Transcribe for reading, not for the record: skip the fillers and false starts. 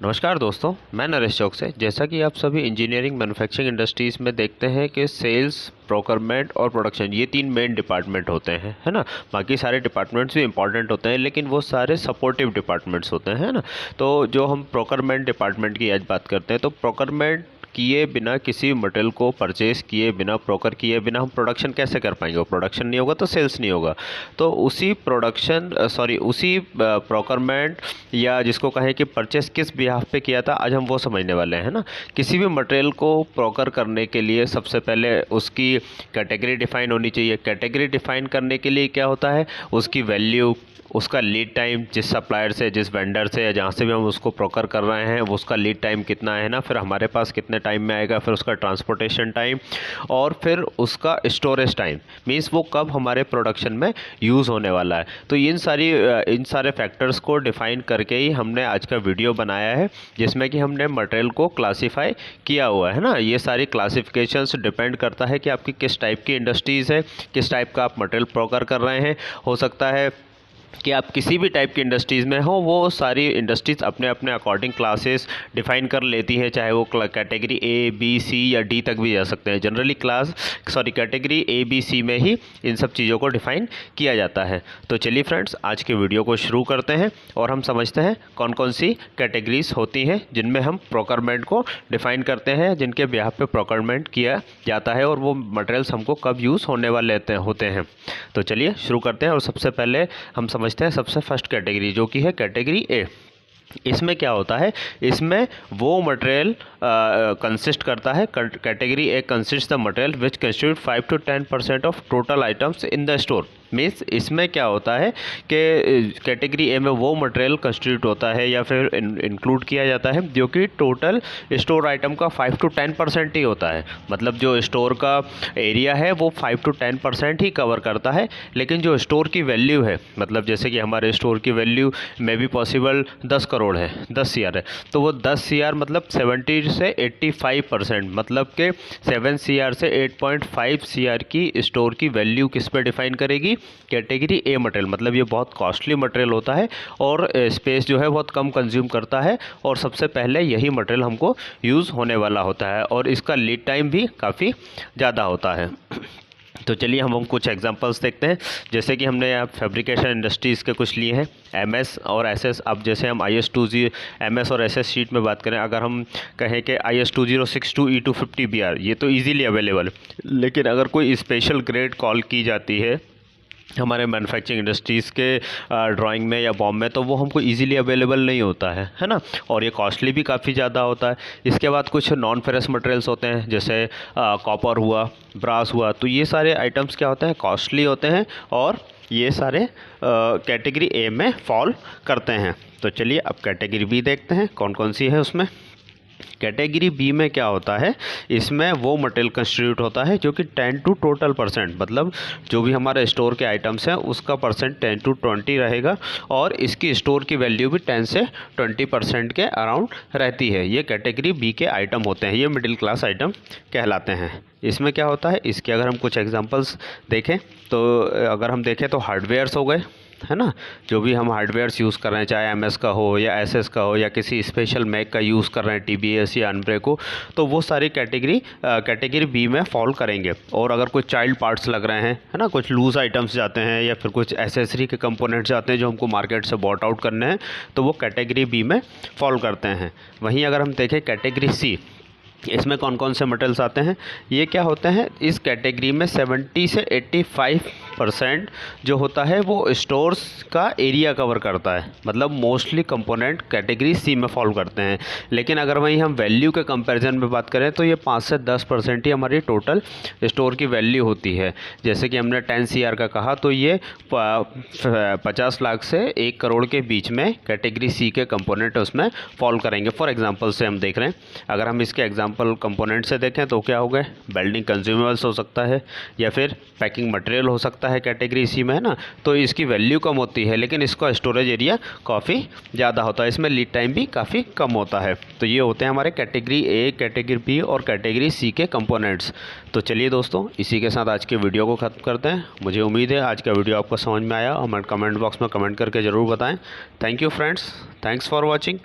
नमस्कार दोस्तों, मैं नरेश चौक से। जैसा कि आप सभी इंजीनियरिंग मैन्युफैक्चरिंग इंडस्ट्रीज़ में देखते हैं कि सेल्स, प्रोक्योरमेंट और प्रोडक्शन ये तीन मेन डिपार्टमेंट होते हैं, है ना। बाकी सारे डिपार्टमेंट्स भी इंपॉर्टेंट होते हैं, लेकिन वो सारे सपोर्टिव डिपार्टमेंट्स होते हैं, है ना। तो जो हम प्रोक्योरमेंट डिपार्टमेंट की आज बात करते हैं, तो प्रोक्योरमेंट किए बिना, किसी मटेरियल को परचेस किए बिना, प्रोकर किए बिना हम प्रोडक्शन कैसे कर पाएंगे। प्रोडक्शन नहीं होगा तो सेल्स नहीं होगा। तो उसी प्रोक्योरमेंट या जिसको कहें कि परचेस किस बिहाफ पे किया था, आज हम वो समझने वाले हैं ना। किसी भी मटेरियल को प्रोकर करने के लिए सबसे पहले उसकी कैटेगरी डिफाइन होनी चाहिए। कैटेगरी डिफाइन करने के लिए क्या होता है, उसकी वैल्यू, उसका लीड टाइम, जिस सप्लायर से, जिस वेंडर से या जहाँ से भी हम उसको प्रोकर कर रहे हैं वो उसका लीड टाइम कितना है ना, फिर हमारे पास कितने टाइम में आएगा, फिर उसका ट्रांसपोर्टेशन टाइम और फिर उसका स्टोरेज टाइम, मीन्स वो कब हमारे प्रोडक्शन में यूज़ होने वाला है। तो इन सारे फैक्टर्स को डिफ़ाइन करके ही हमने आज का वीडियो बनाया है, जिसमें कि हमने मटेरियल को क्लासीफाई किया हुआ है ना। ये सारी क्लासिफिकेशंस डिपेंड करता है कि आपकी किस टाइप की इंडस्ट्रीज़ है, किस टाइप का आप मटेरियल प्रोकर कर रहे हैं। हो सकता है कि आप किसी भी टाइप की इंडस्ट्रीज़ में हो, वो सारी इंडस्ट्रीज़ अपने अपने अकॉर्डिंग क्लासेस डिफ़ाइन कर लेती हैं, चाहे वो कैटेगरी ए, बी, सी या डी तक भी जा सकते हैं। जनरली कैटेगरी ए, बी, सी में ही इन सब चीज़ों को डिफ़ाइन किया जाता है। तो चलिए फ्रेंड्स, आज के वीडियो को शुरू करते हैं और हम समझते हैं कौन कौन सी कैटेगरीज होती हैं जिनमें हम प्रोक्योरमेंट को डिफ़ाइन करते हैं, जिनके बिहाफ पे प्रोक्योरमेंट किया जाता है और वो मटेरियल्स हमको कब यूज़ होने वाले होते हैं। तो चलिए शुरू करते हैं और सबसे पहले हम समझते हैं सबसे फर्स्ट कैटेगरी, जो कि है कैटेगरी ए। इसमें क्या होता है, इसमें वो मटेरियल कंसिस्ट करता है, category A consist the material which constitute 5 to 10% of total items in the store. Means इसमें क्या होता है कि कैटेगरी ए में वो मटेरियल कंस्टिट्यूट होता है या फिर इंक्लूड किया जाता है जो कि टोटल स्टोर आइटम का 5 to 10% ही होता है। मतलब जो स्टोर का एरिया है वो 5 to 10% ही कवर करता है, लेकिन जो स्टोर की वैल्यू है, मतलब जैसे कि हमारे स्टोर की वैल्यू में भी पॉसिबल 10 करोड़ है, 10 CR है, तो वो 10 CR मतलब 70 से 85%, मतलब कि 7 CR से 8.5 CR की स्टोर की वैल्यू किस पे डिफाइन करेगी, कैटेगरी ए मटेरियल। मतलब ये बहुत कॉस्टली मटेरियल होता है और स्पेस जो है बहुत कम कंज्यूम करता है और सबसे पहले यही मटेरियल हमको यूज़ होने वाला होता है और इसका लीड टाइम भी काफ़ी ज़्यादा होता है। तो चलिए हम कुछ एग्जांपल्स देखते हैं। जैसे कि हमने यहाँ फैब्रिकेशन इंडस्ट्रीज़ के कुछ लिए हैं, MS और SS। अब जैसे हम IS20 MS और SS शीट में बात करें, अगर हम कहें कि IS2062 E250BR ये तो इजीली अवेलेबल, लेकिन अगर कोई स्पेशल ग्रेड कॉल की जाती है हमारे मैन्युफैक्चरिंग इंडस्ट्रीज़ के ड्राइंग में या बॉम्ब में, तो वो हमको इजीली अवेलेबल नहीं होता है ना, और ये कॉस्टली भी काफ़ी ज़्यादा होता है। इसके बाद कुछ नॉन फेरस मटेरियल्स होते हैं, जैसे कॉपर हुआ, ब्रास हुआ, तो ये सारे आइटम्स क्या होते हैं, कॉस्टली होते हैं और ये सारे कैटेगरी ए में फॉल करते हैं। तो चलिए अब कैटेगरी बी देखते हैं कौन कौन सी है उसमें। कैटेगरी बी में क्या होता है, इसमें वो मटेरियल कंस्टिट्यूट होता है जो कि 10 to टोटल %, मतलब जो भी हमारे स्टोर के आइटम्स हैं उसका परसेंट 10 to 20 रहेगा और इसकी स्टोर की वैल्यू भी 10 से 20% के अराउंड रहती है। ये कैटेगरी बी के आइटम होते हैं, ये मिडिल क्लास आइटम कहलाते हैं। इसमें क्या होता है, इसके अगर हम कुछ एग्जांपल्स देखें तो अगर हम देखें तो हार्डवेयर्स हो गए, है ना। जो भी हम हार्डवेयर्स यूज़ कर रहे हैं, चाहे MS का हो या SS का हो या किसी स्पेशल मैक का यूज़ कर रहे हैं, TBS या अनब्रेक हो, तो वो सारी कैटेगरी बी में फॉल करेंगे। और अगर कुछ चाइल्ड पार्ट्स लग रहे हैं, है ना, कुछ लूज़ आइटम्स जाते हैं या फिर कुछ एसेसरी के कंपोनेंट्स जाते हैं जो हमको मार्केट से बॉट आउट करने हैं, तो वो कैटेगरी बी में फॉल करते हैं। वहीं अगर हम देखें कैटेगरी सी, इसमें कौन कौन से मटेरियल्स आते हैं, ये क्या होते हैं, इस कैटेगरी में 70 से 85% जो होता है वो स्टोर्स का एरिया कवर करता है। मतलब मोस्टली कंपोनेंट कैटेगरी सी में फॉलो करते हैं। लेकिन अगर वहीं हम वैल्यू के कंपैरिजन में बात करें तो ये 5 से 10% ही हमारी टोटल स्टोर की वैल्यू होती है। जैसे कि हमने 10 CR का कहा, तो ये 50 लाख से 1 करोड़ के बीच में कैटेगरी सी के कंपोनेंट उसमें फॉल करेंगे। फॉर एग्जाम्पल से हम देख रहे हैं, अगर हम इसके एग्जाम्पल कंपोनेंट से देखें तो क्या हो गए, वेल्डिंग कंज्यूमेबल्स हो सकता है या फिर पैकिंग मटेरियल हो सकता है कैटेगरी सी में, है ना। तो इसकी वैल्यू कम होती है लेकिन इसका स्टोरेज एरिया काफ़ी ज़्यादा होता है, इसमें लीड टाइम भी काफ़ी कम होता है। तो ये होते हैं हमारे कैटेगरी ए, कैटेगरी बी और कैटेगरी सी के कंपोनेंट्स। तो चलिए दोस्तों, इसी के साथ आज के वीडियो को ख़त्म करते हैं। मुझे उम्मीद है आज का वीडियो आपको समझ में आया और कमेंट बॉक्स में कमेंट करके ज़रूर बताएँ। Thank you friends, thanks for watching.